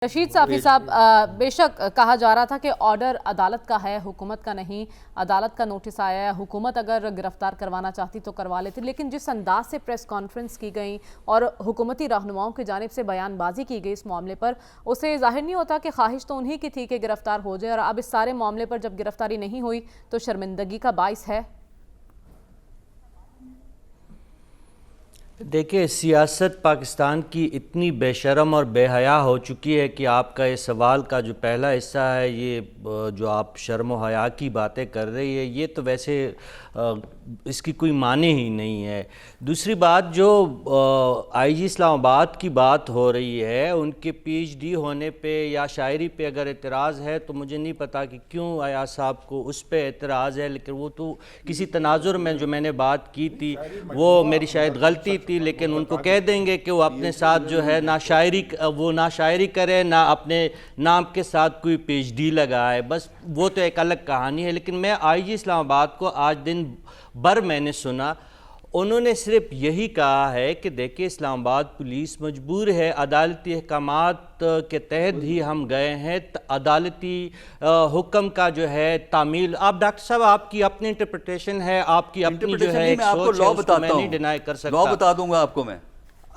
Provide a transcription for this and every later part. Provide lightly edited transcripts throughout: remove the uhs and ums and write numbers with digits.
رشید صافی صاحب، بے شک کہا جا رہا تھا کہ آرڈر عدالت کا ہے، حکومت کا نہیں۔ عدالت کا نوٹس آیا ہے، حکومت اگر گرفتار کروانا چاہتی تو کروا لیتی، لیکن جس انداز سے پریس کانفرنس کی گئی اور حکومتی رہنماؤں کی جانب سے بیان بازی کی گئی اس معاملے پر، اسے ظاہر نہیں ہوتا کہ خواہش تو انہی کی تھی کہ گرفتار ہو جائے، اور اب اس سارے معاملے پر جب گرفتاری نہیں ہوئی تو شرمندگی کا باعث ہے؟ دیکھیں، سیاست پاکستان کی اتنی بے شرم اور بے حیا ہو چکی ہے کہ آپ کا یہ سوال کا جو پہلا حصہ ہے، یہ جو آپ شرم و حیا کی باتیں کر رہی ہے، یہ تو ویسے اس کی کوئی معنی ہی نہیں ہے۔ دوسری بات، جو آئی جی اسلام آباد کی بات ہو رہی ہے، ان کے پی ایچ ڈی ہونے پہ یا شاعری پہ اگر اعتراض ہے تو مجھے نہیں پتا کہ کیوں ایاز صاحب کو اس پہ اعتراض ہے، لیکن وہ تو کسی تناظر میں جو میں نے بات کی تھی وہ میری شاید غلطی تھی، لیکن ان کو کہہ دیں گے کہ وہ اپنے ساتھ جو ہے نہ شاعری کرے، نہ اپنے نام کے ساتھ کوئی پی ایچ ڈی لگائے، بس وہ تو ایک الگ کہانی ہے۔ لیکن میں آئی جی اسلام آباد کو آج دن بھر میں نے سنا، انہوں نے صرف یہی کہا ہے کہ دیکھیں اسلام آباد پولیس مجبور ہے، عدالتی احکامات کے تحت ہی ہم گئے ہیں، عدالتی حکم کا جو ہے تعمیل۔ آپ ڈاکٹر صاحب، آپ کی اپنی انٹرپریٹیشن ہے، آپ کی اپنی جو ہے ایک سوچ ہے، اس کو میں نہیں ڈینائی کر سکتا۔ لا بتا دوں گا آپ کو میں۔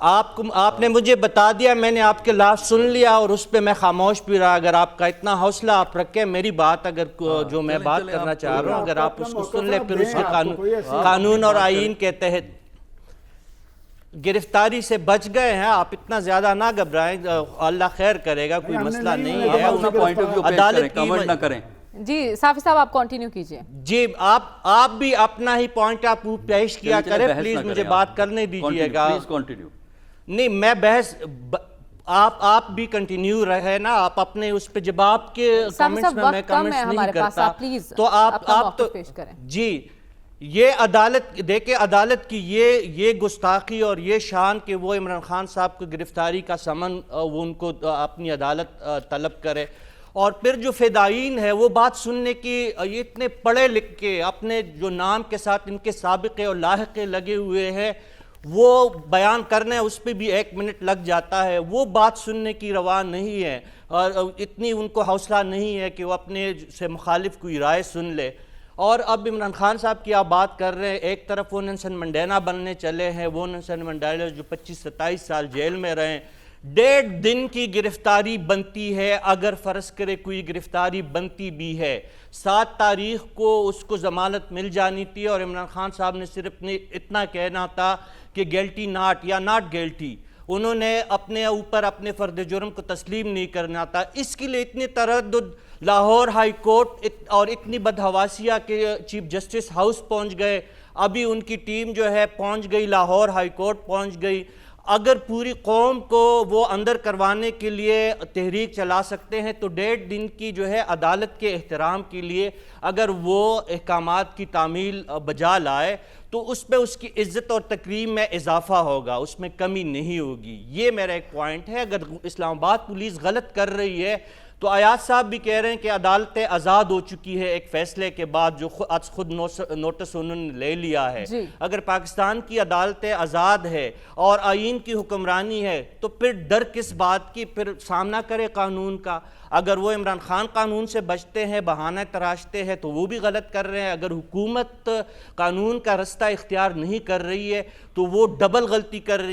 آپ نے مجھے بتا دیا، میں نے آپ کے لفظ سن لیا اور اس پہ میں خاموش بھی رہا۔ اگر آپ کا اتنا حوصلہ آپ رکھیں، میری بات اگر جو میں بات کرنا چاہ رہا ہوں اگر آپ اس کو سن لیں، پھر اس کے قانون اور آئین کے تحت گرفتاری سے بچ گئے ہیں، آپ اتنا زیادہ نہ گھبرائیں، اللہ خیر کرے گا، کوئی مسئلہ نہیں ہے۔ عدالت کی جی صافی صاحب، آپ کنٹینیو کیجئے۔ جی، آپ بھی اپنا ہی پوائنٹ آپ پیش کیا کریں، پلیز مجھے بات کرنے دیجئے گا۔ نہیں، میں بحث آپ بھی کنٹینیو رہے نا، آپ اپنے اس پہ جب آپ کے کامنٹس میں کامنٹس نہیں کرتا تو آپ تو جی، یہ عدالت دیکھیں، عدالت کی یہ گستاخی اور یہ شان کہ وہ عمران خان صاحب کو گرفتاری کا سمن وہ ان کو اپنی عدالت طلب کرے، اور پھر جو فدائین ہے وہ بات سننے کی، یہ اتنے پڑھے لکھ کے اپنے جو نام کے ساتھ ان کے سابقے اور لاحقے لگے ہوئے ہیں، وہ بیان کرنے اس پہ بھی 1 منٹ لگ جاتا ہے، وہ بات سننے کی روا نہیں ہے، اور اتنی ان کو حوصلہ نہیں ہے کہ وہ اپنے سے مخالف کوئی رائے سن لے۔ اور اب عمران خان صاحب کی آپ بات کر رہے ہیں، ایک طرف وہ نیلسن منڈیلا بننے چلے ہیں، وہ نیلسن منڈیلا جو 25-27 سال جیل میں رہے، 1.5 دن کی گرفتاری بنتی ہے، اگر فرض کرے کوئی گرفتاری بنتی بھی ہے، 7 تاریخ کو اس کو ضمانت مل جانی تھی، اور عمران خان صاحب نے صرف اتنا کہنا تھا کہ گلٹی ناٹ یا ناٹ گلٹی، انہوں نے اپنے اوپر اپنے فرد جرم کو تسلیم نہیں کرنا تھا۔ اس کے لیے اتنی تردد، لاہور ہائی کورٹ اور اتنی بدحواسیہ کہ چیف جسٹس ہاؤس پہنچ گئے، ابھی ان کی ٹیم جو ہے پہنچ گئی، لاہور ہائی کورٹ پہنچ گئی۔ اگر پوری قوم کو وہ اندر کروانے کے لیے تحریک چلا سکتے ہیں تو 1.5 دن کی جو ہے عدالت کے احترام کے لیے اگر وہ احکامات کی تعمیل بجا لائے تو اس پہ اس کی عزت اور تکریم میں اضافہ ہوگا، اس میں کمی نہیں ہوگی۔ یہ میرا ایک پوائنٹ ہے۔ اگر اسلام آباد پولیس غلط کر رہی ہے تو ایاز صاحب بھی کہہ رہے ہیں کہ عدالتیں آزاد ہو چکی ہے ایک فیصلے کے بعد، جو خود نوٹس انہوں نے لے لیا ہے۔ اگر پاکستان کی عدالتیں آزاد ہے اور آئین کی حکمرانی ہے تو پھر ڈر کس بات کی؟ پھر سامنا کرے قانون کا۔ اگر وہ عمران خان قانون سے بچتے ہیں، بہانہ تراشتے ہیں، تو وہ بھی غلط کر رہے ہیں۔ اگر حکومت قانون کا رستہ اختیار نہیں کر رہی ہے تو وہ ڈبل غلطی کر رہی ہیں۔